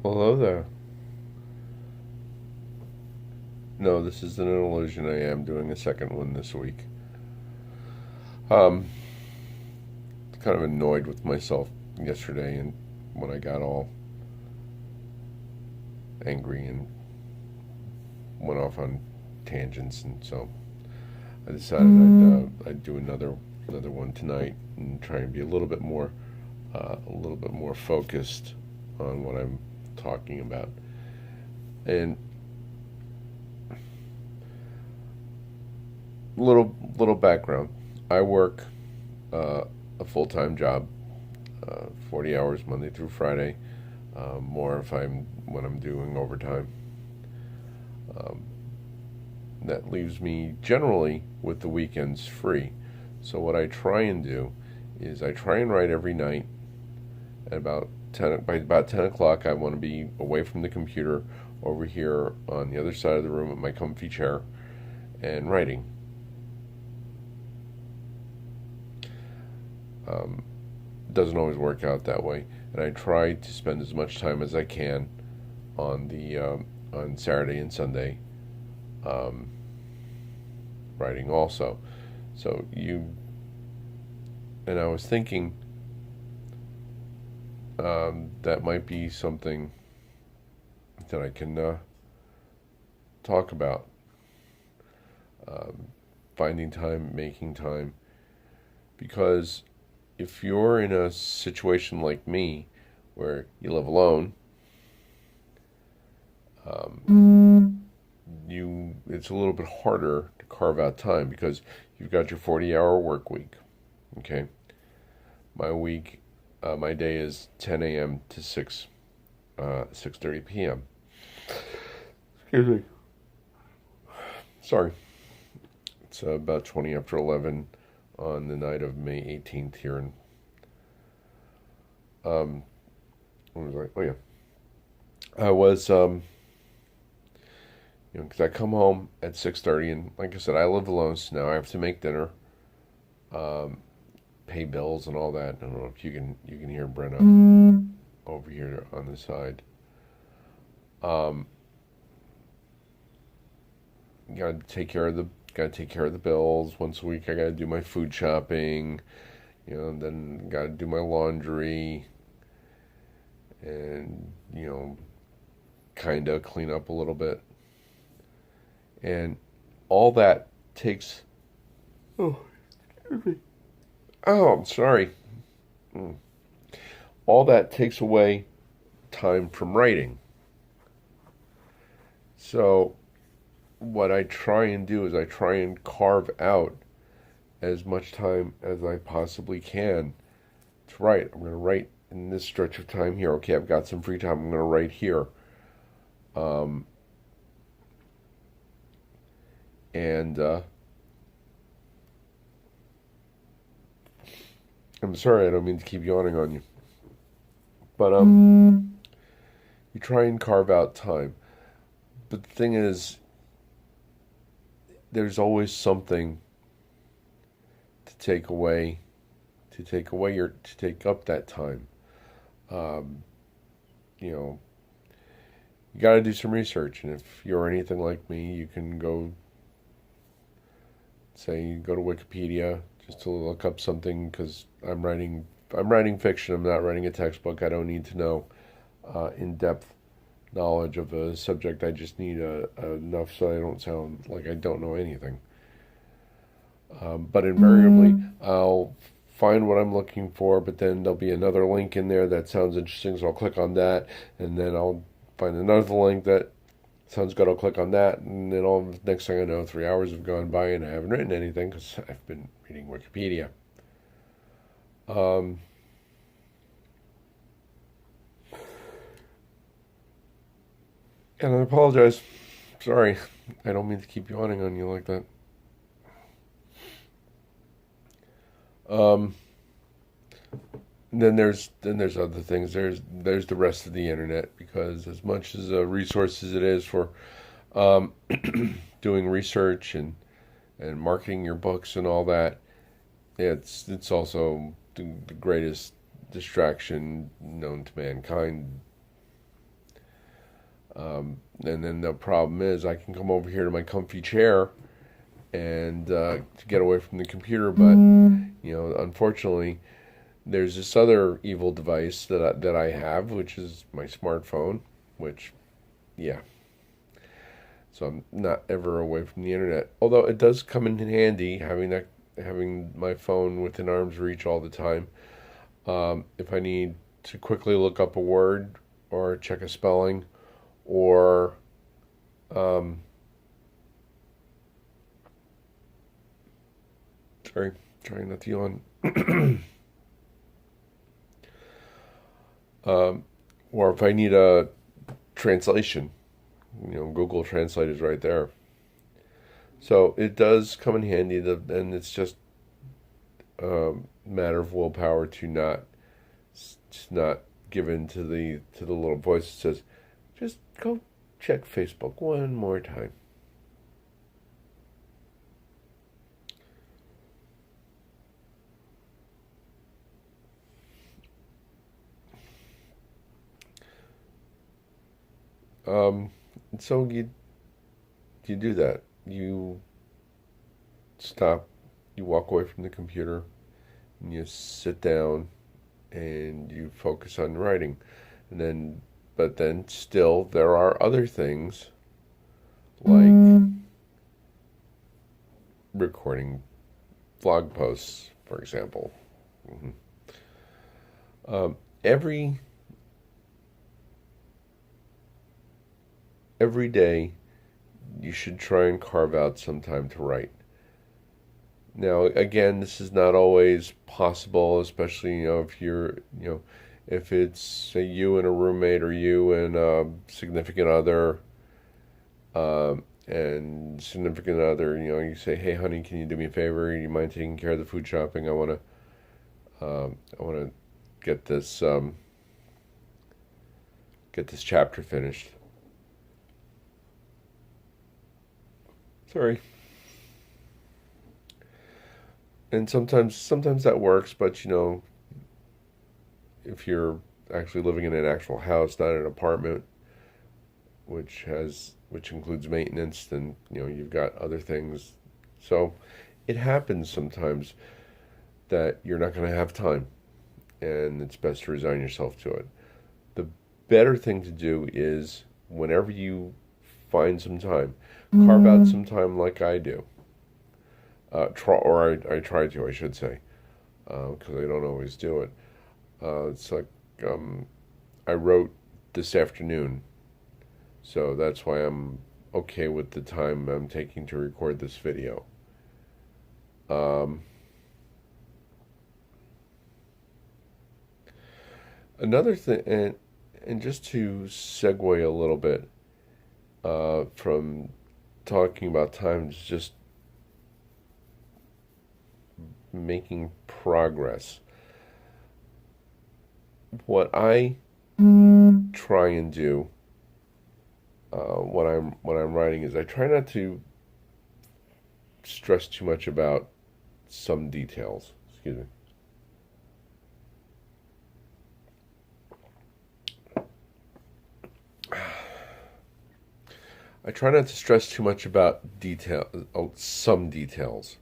Well, hello there. No, this isn't an illusion. I am doing a second one this week. Um, kind of annoyed with myself yesterday, and when I got all angry and went off on tangents, and so I decided I'd do another one tonight and try and be a little bit more focused on what I'm talking about. And little background. I work a full time job, 40 hours Monday through Friday. More if I'm when I'm doing overtime. Um, that leaves me generally with the weekends free. So what I try and do is I try and write every night at by about 10 o'clock. I want to be away from the computer, over here on the other side of the room at my comfy chair, and writing. Um, doesn't always work out that way, and I try to spend as much time as I can on Saturday and Sunday, um, writing also. So you and I was thinking that might be something that I can talk about. Um, Finding time, making time, because if you're in a situation like me where you live alone, you it's a little bit harder to carve out time because you've got your 40-hour work week. Okay, my day is 10 a.m. to 6:30 p.m. Excuse me. Sorry, it's about 20 after 11 on the night of May 18th here in um. What was I? Oh yeah, I was because I come home at 6:30, and like I said, I live alone, so now I have to make dinner, um, pay bills and all that. I don't know if you can hear Brenna over here on the side. Um, gotta take care of the bills. Once a week, I gotta do my food shopping. And then gotta do my laundry, and kind of clean up a little bit, and all that takes. Oh, excuse me. Oh, I'm sorry. Mm. All that takes away time from writing. So what I try and do is I try and carve out as much time as I possibly can to write. I'm going to write in this stretch of time here. Okay, I've got some free time. I'm going to write here. Um, and I'm sorry, I don't mean to keep yawning on you, but you try and carve out time. But the thing is, there's always something to take away, to take up that time. Um, you know, you got to do some research, and if you're anything like me, you can go to Wikipedia just to look up something because I'm writing fiction. I'm not writing a textbook. I don't need to know in depth knowledge of a subject. I just need enough so I don't sound like I don't know anything. But invariably, I'll find what I'm looking for, but then there'll be another link in there that sounds interesting, so I'll click on that, and then I'll find another link that sounds good. I'll click on that, and then next thing I know, 3 hours have gone by, and I haven't written anything because I've been reading Wikipedia. Um, and I apologize. Sorry, I don't mean to keep yawning on you like that. Um, then there's other things. There's the rest of the internet, because as much as a resource as it is for um, doing research and marketing your books and all that, it's also the greatest distraction known to mankind. And then the problem is I can come over here to my comfy chair and to get away from the computer, but unfortunately, there's this other evil device that I have, which is my smartphone, which, yeah. So I'm not ever away from the internet. Although it does come in handy having my phone within arm's reach all the time. If I need to quickly look up a word or check a spelling or sorry, trying not to yawn. Or if I need a translation, Google Translate is right there. So it does come in handy, and it's just a matter of willpower to not give in to the little voice that says, just go check Facebook one more time. So you do that. You stop. You walk away from the computer, and you sit down, and you focus on writing, but then still there are other things like recording blog posts, for example. Every day you should try and carve out some time to write. Now, again, this is not always possible, especially, if it's, say, you and a roommate or you and a significant other, you say, hey, honey, can you do me a favor? You mind taking care of the food shopping? I want to get this chapter finished. Sorry. And sometimes that works, but if you're actually living in an actual house, not an apartment, which includes maintenance, then you've got other things. So it happens sometimes that you're not going to have time, and it's best to resign yourself to it. The better thing to do is whenever you find some time, carve out some time like I do. I try to, I should say, because I don't always do it. It's like I wrote this afternoon, so that's why I'm okay with the time I'm taking to record this video. Another thing, and just to segue a little bit from talking about time, is just making progress. What I try and do when I'm writing is I try not to stress too much about some details. Excuse me. I try not to stress too much about some details.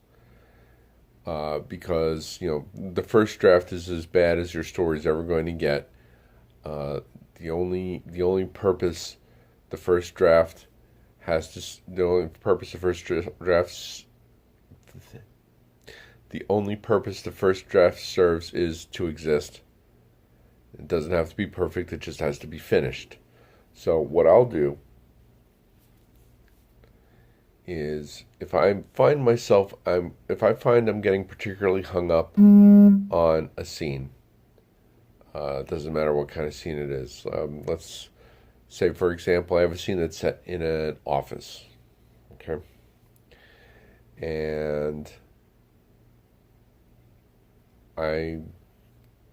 Because the first draft is as bad as your story's ever going to get. The only purpose the first draft the only purpose the first draft serves is to exist. It doesn't have to be perfect. It just has to be finished. So what I'll do is if I find I'm getting particularly hung up on a scene, it doesn't matter what kind of scene it is. Let's say, for example, I have a scene that's set in an office, okay, and I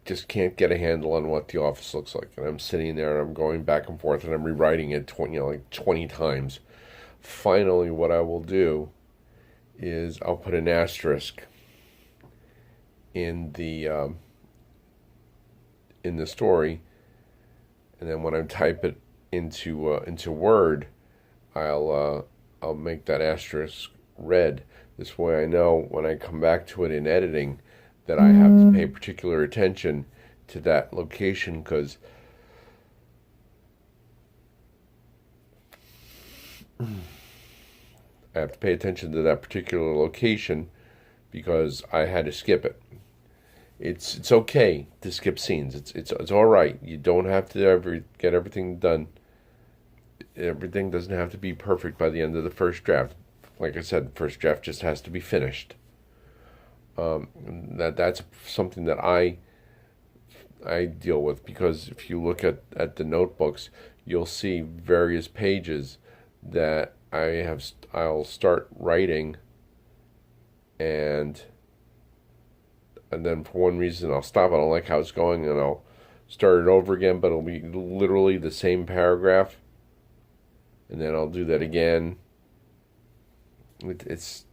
just can't get a handle on what the office looks like, and I'm sitting there and I'm going back and forth and I'm rewriting it 20 times. Finally, what I will do is I'll put an asterisk in the story, and then when I type it into Word, I'll make that asterisk red. This way I know when I come back to it in editing that I have to pay particular attention to that location, because I have to pay attention to that particular location because I had to skip it. It's okay to skip scenes. It's all right. You don't have to get everything done. Everything doesn't have to be perfect by the end of the first draft. Like I said, the first draft just has to be finished. That's something that I deal with, because if you look at the notebooks, you'll see various pages that I'll start writing, and then for one reason I'll stop. I don't like how it's going, and I'll start it over again, but it'll be literally the same paragraph, and then I'll do that again. It's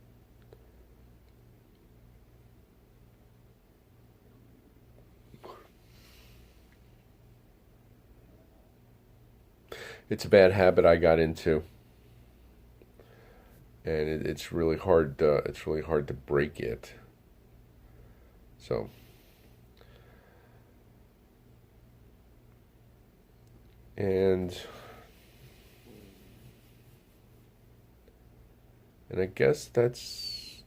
a bad habit I got into, and it's really hard. It's really hard to break it. So, and I guess that's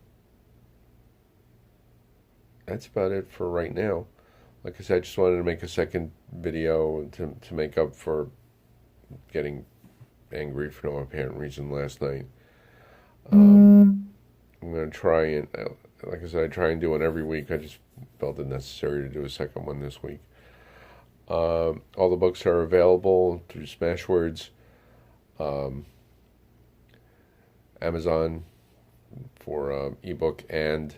about it for right now. Like I said, I just wanted to make a second video to make up for getting angry for no apparent reason last night. I'm going to try and, like I said, I try and do one every week. I just felt it necessary to do a second one this week. All the books are available through Smashwords, Amazon for ebook and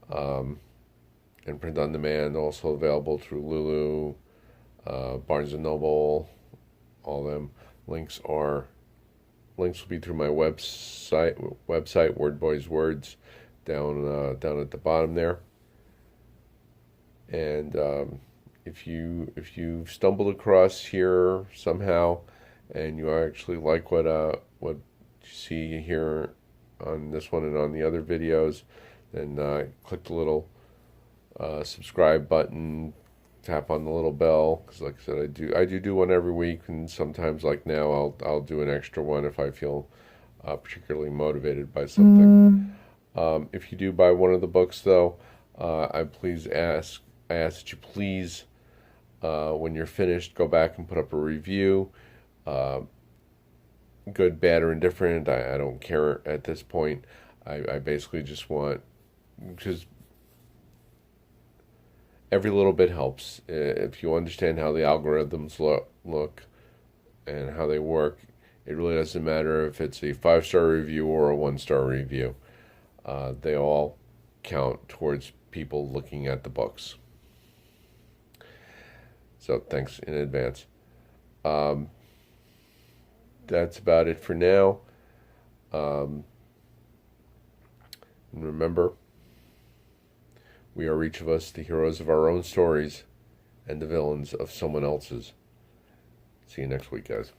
print on demand. Also available through Lulu, Barnes and Noble. All them links will be through my website Word Boys Words, down at the bottom there. And if you stumbled across here somehow and you actually like what you see here on this one and on the other videos, then click the little subscribe button, tap on the little bell, because like I said, I do one every week, and sometimes, like now, I'll do an extra one if I feel particularly motivated by something. If you do buy one of the books, though, I ask that you please, when you're finished, go back and put up a review. Good, bad, or indifferent, I don't care at this point. I basically just want, because every little bit helps. If you understand how the algorithms look and how they work, it really doesn't matter if it's a 5-star review or a 1-star review. They all count towards people looking at the books. So thanks in advance. That's about it for now. And remember, we are each of us the heroes of our own stories and the villains of someone else's. See you next week, guys.